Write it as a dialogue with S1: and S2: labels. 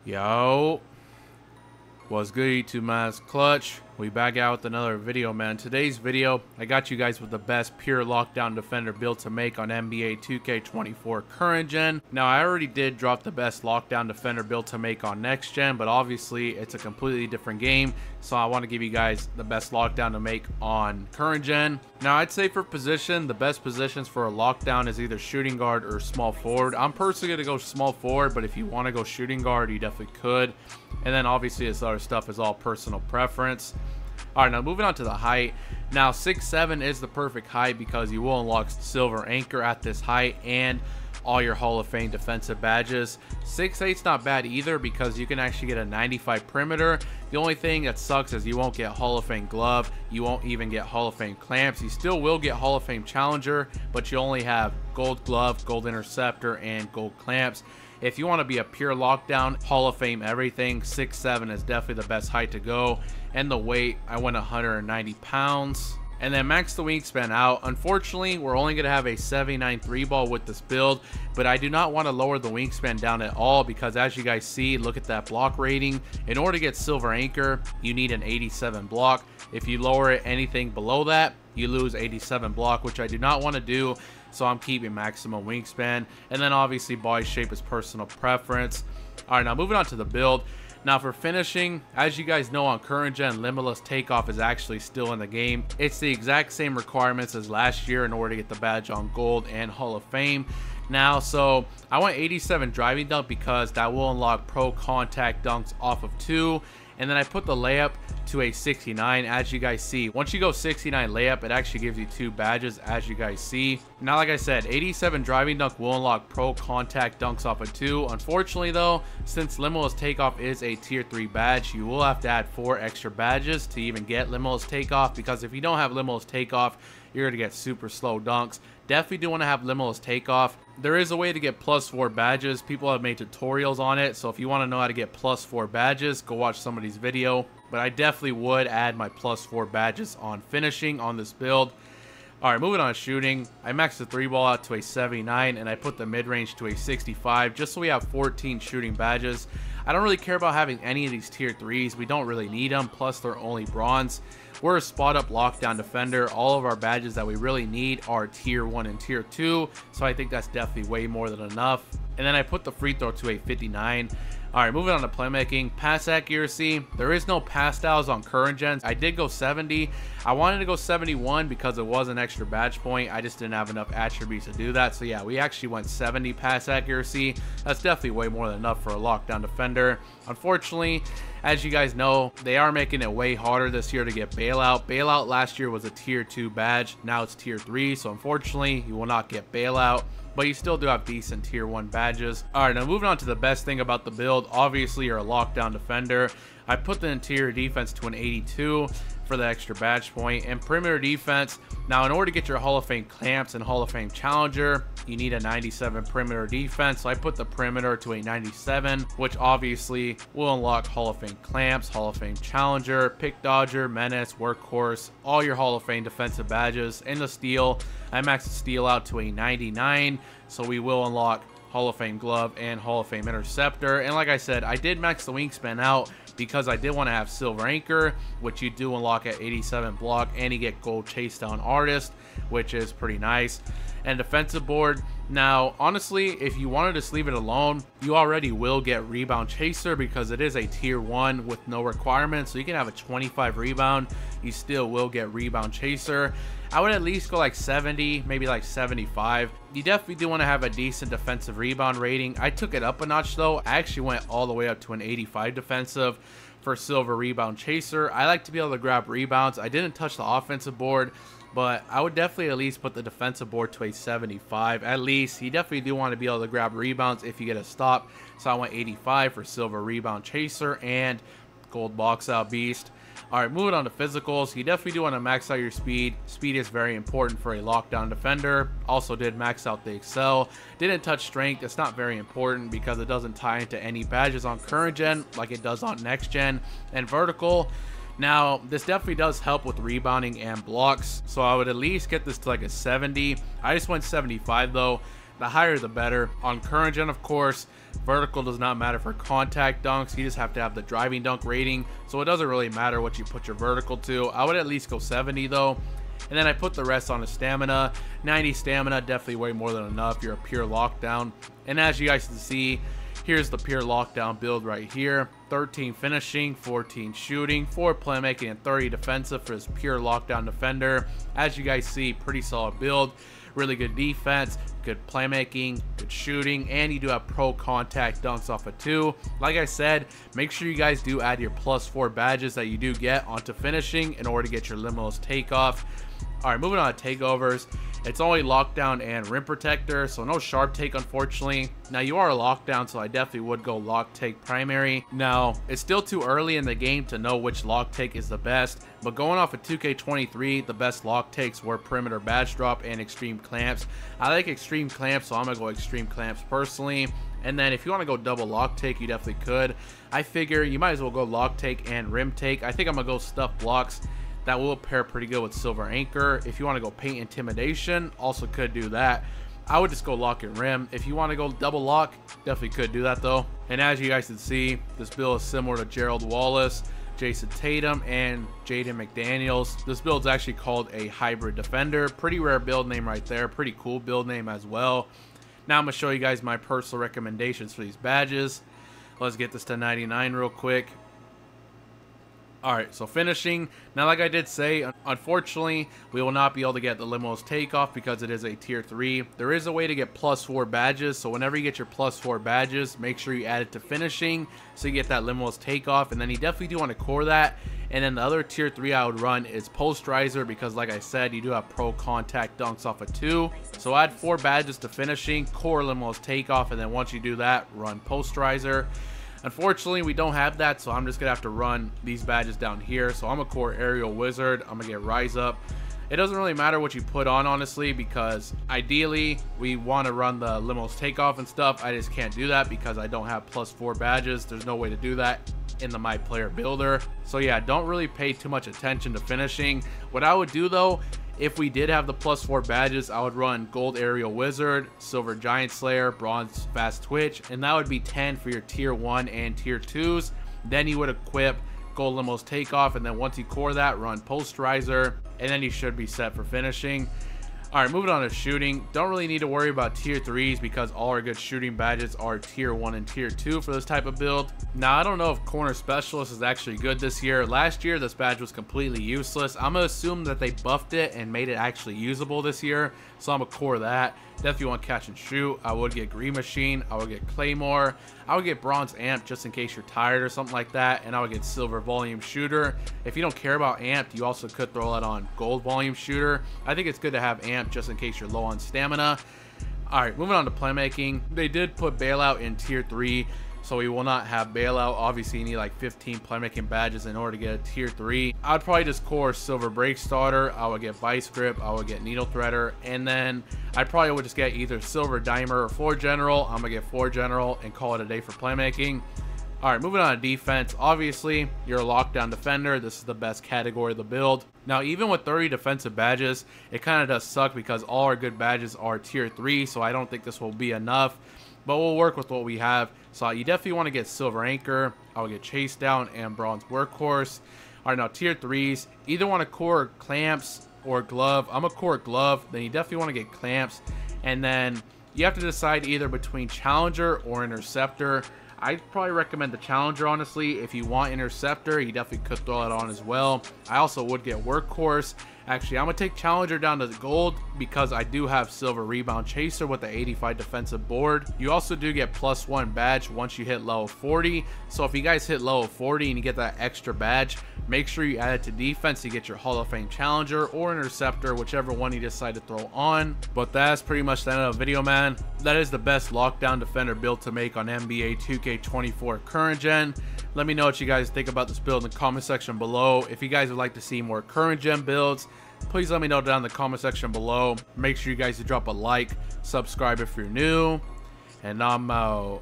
S1: Yo, what's good YouTube, Mascot? We back out with another video, man. Today's video, I got you guys with the best pure lockdown defender build to make on NBA 2K24 current gen. Now, I already did drop the best lockdown defender build to make on next gen, but obviously it's a completely different game, so I want to give you guys the best lockdown to make on current gen. Now, I'd say for position, the best positions for a lockdown is either shooting guard or small forward. I'm personally going to go small forward, but if you want to go shooting guard, you definitely could. And then obviously this other stuff is all personal preference. Alright, now moving on to the height. Now 6'7" is the perfect height because you will unlock silver anchor at this height and all your Hall of Fame defensive badges. 6'8's not bad either because you can actually get a 95 perimeter. The only thing that sucks is you won't get Hall of Fame glove. You won't even get Hall of Fame clamps. You still will get Hall of Fame challenger, but you only have gold glove, gold interceptor, and gold clamps. If you want to be a pure lockdown, Hall of Fame everything, 6'7" is definitely the best height to go. And the weight, I went 190 pounds. And then max the wingspan out. Unfortunately, we're only going to have a 79 3-ball with this build, but I do not want to lower the wingspan down at all because as you guys see, look at that block rating. In order to get silver anchor, you need an 87 block. If you lower it anything below that, you lose 87 block, which I do not want to do. So I'm keeping maximum wingspan. And then obviously body shape is personal preference. Alright, now moving on to the build. Now for finishing, as you guys know on current gen, limitless takeoff is actually still in the game. It's the exact same requirements as last year in order to get the badge on gold and Hall of Fame. Now, so I went 87 driving dunk because that will unlock pro contact dunks off of 2. And then I put the layup to a 69, as you guys see. Once you go 69 layup, it actually gives you 2 badges, as you guys see. Now, like I said, 87 driving dunk will unlock pro contact dunks off of 2. Unfortunately though, since limitless takeoff is a tier 3 badge, you will have to add 4 extra badges to even get limitless takeoff, because if you don't have limitless takeoff, you're gonna get super slow dunks. Definitely do want to have limitless takeoff. There is a way to get +4 badges. People have made tutorials on it, so if you want to know how to get +4 badges, go watch somebody's video. But I definitely would add my +4 badges on finishing on this build. Alright, moving on to shooting. I maxed the 3-ball out to a 79 and I put the mid-range to a 65 just so we have 14 shooting badges. I don't really care about having any of these tier 3s. We don't really need them, plus they're only bronze. We're a spot up lockdown defender. All of our badges that we really need are tier 1 and tier 2, so I think that's definitely way more than enough. And then I put the free throw to a 59. Alright, moving on to playmaking. Pass accuracy. There is no pass styles on current gens. I did go 70. I wanted to go 71 because it was an extra badge point. I just didn't have enough attributes to do that. So yeah, we actually went 70 pass accuracy. That's definitely way more than enough for a lockdown defender. Unfortunately, as you guys know, they are making it way harder this year to get bailout. Bailout last year was a tier 2 badge. Now it's tier 3. So unfortunately, you will not get bailout, but you still do have decent tier 1 badges. Alright, now moving on to the best thing about the build. Obviously, you're a lockdown defender. I put the interior defense to an 82 for the extra badge point, and perimeter defense. Now, in order to get your Hall of Fame clamps and Hall of Fame challenger, you need a 97 perimeter defense. So I put the perimeter to a 97, which obviously will unlock Hall of Fame clamps, Hall of Fame challenger, pick dodger, menace, workhorse, all your Hall of Fame defensive badges. In the steal, I maxed the steal out to a 99, so we will unlock Hall of Fame glove and Hall of Fame interceptor. And like I said, I did max the wingspan out because I did want to have silver anchor, which you do unlock at 87 block, and you get gold chase down artist, which is pretty nice. And defensive board. Now, honestly, if you wanted to just leave it alone, you already will get rebound chaser because it is a tier 1 with no requirements. So you can have a 25 rebound, you still will get rebound chaser. I would at least go like 70, maybe like 75. You definitely do want to have a decent defensive rebound rating. I took it up a notch though. I actually went all the way up to an 85 defensive for silver rebound chaser. I like to be able to grab rebounds. I didn't touch the offensive board, but I would definitely at least put the defensive board to a 75 at least. You definitely do want to be able to grab rebounds if you get a stop. So I went 85 for silver rebound chaser and gold box out beast. Alright, moving on to physicals. You definitely do want to max out your speed. Speed is very important for a lockdown defender. Also did max out the XL. Didn't touch strength. It's not very important because it doesn't tie into any badges on current gen like it does on next gen. And vertical. Now, this definitely does help with rebounding and blocks, so I would at least get this to like a 70. I just went 75 though. The higher the better. On current gen, of course, vertical does not matter for contact dunks. You just have to have the driving dunk rating, so it doesn't really matter what you put your vertical to. I would at least go 70 though. And then I put the rest on a stamina. 90 stamina, definitely way more than enough. You're a pure lockdown. And as you guys can see, here's the pure lockdown build right here. 13 finishing, 14 shooting, 4 playmaking, and 30 defensive for this pure lockdown defender. As you guys see, pretty solid build. Really good defense, good playmaking, good shooting, and you do have pro contact dunks off of 2. Like I said, make sure you guys do add your +4 badges that you do get onto finishing in order to get your limitless takeoff. Alright, moving on to takeovers. It's only lockdown and rim protector, so no sharp take unfortunately. Now you are a lockdown, so I definitely would go lock take primary. Now, it's still too early in the game to know which lock take is the best, but going off of 2K23, the best lock takes were perimeter badge drop and extreme clamps. I like extreme clamps, so I'm gonna go extreme clamps personally. And then if you want to go double lock take, you definitely could. I figure you might as well go lock take and rim take. I think I'm gonna go stuff blocks. That will pair pretty good with silver anchor. If you want to go paint intimidation, also could do that. I would just go lock and rim. If you want to go double lock, definitely could do that though. And as you guys can see, this build is similar to Gerald Wallace, Jason Tatum, and Jaden McDaniels. This build is actually called a hybrid defender. Pretty rare build name right there. Pretty cool build name as well. Now I'm going to show you guys my personal recommendations for these badges. Let's get this to 99 real quick. Alright, so finishing. Now, like I did say, unfortunately, we will not be able to get the limo's takeoff because it is a tier 3. There is a way to get +4 badges, so whenever you get your +4 badges, make sure you add it to finishing so you get that limo's takeoff, and then you definitely do want to core that. And then the other tier 3 I would run is posterizer because, like I said, you do have pro contact dunks off of 2. So add 4 badges to finishing, core limo's takeoff, and then once you do that, run posterizer. Unfortunately, we don't have that, so I'm just going to have to run these badges down here. So I'm a core aerial wizard. I'm going to get rise up. It doesn't really matter what you put on, honestly, because ideally we want to run the limo's takeoff and stuff. I just can't do that because I don't have +4 badges. There's no way to do that in the myplayer builder. So yeah, don't really pay too much attention to finishing. What I would do though, if we did have the +4 badges, I would run gold aerial wizard, silver giant slayer, bronze fast twitch, and that would be 10 for your tier 1 and tier 2s. Then you would equip gold limo's takeoff, and then once you core that, run posterizer, and then you should be set for finishing. Alright, moving on to shooting. Don't really need to worry about tier 3s because all our good shooting badges are tier 1 and tier 2 for this type of build. Now, I don't know if corner specialist is actually good this year. Last year, this badge was completely useless. I'm going to assume that they buffed it and made it actually usable this year, so I'm going to core that. Definitely want catch and shoot. I would get green machine. I would get claymore. I would get bronze amp just in case you're tired or something like that, and I would get silver volume shooter. If you don't care about amped, you also could throw that on gold volume shooter. I think it's good to have amp just in case you're low on stamina. Alright, moving on to playmaking. They did put bailout in tier 3, so we will not have bailout. Obviously, you need like 15 playmaking badges in order to get a tier 3. I would probably just core silver break starter. I would get vice grip. I would get needle threader, and then I probably would just get either silver dimer or floor general. I'm gonna get floor general and call it a day for playmaking. Alright, moving on to defense. Obviously, you're a lockdown defender. This is the best category of the build. Now, even with 30 defensive badges, it kind of does suck because all our good badges are tier 3, so I don't think this will be enough. But we'll work with what we have. So you definitely want to get silver anchor. I will get chase down and bronze workhorse. Alright, now tier 3s. Either want to core clamps or glove. I'm a core glove. Then you definitely want to get clamps. And then you have to decide either between challenger or interceptor. I'd probably recommend the challenger, honestly. If you want interceptor, you definitely could throw it on as well. I also would get workhorse. Actually, I'm going to take challenger down to the gold because I do have silver rebound chaser with the 85 defensive board. You also do get +1 badge once you hit level 40. So if you guys hit level 40 and you get that extra badge, make sure you add it to defense to get your Hall of Fame challenger or interceptor, whichever one you decide to throw on. But that's pretty much the end of the video, man. That is the best lockdown defender build to make on NBA 2K24 current gen. Let me know what you guys think about this build in the comment section below. If you guys would like to see more current gen builds, please let me know down in the comment section below. Make sure you guys drop a like, subscribe if you're new, and I'm out.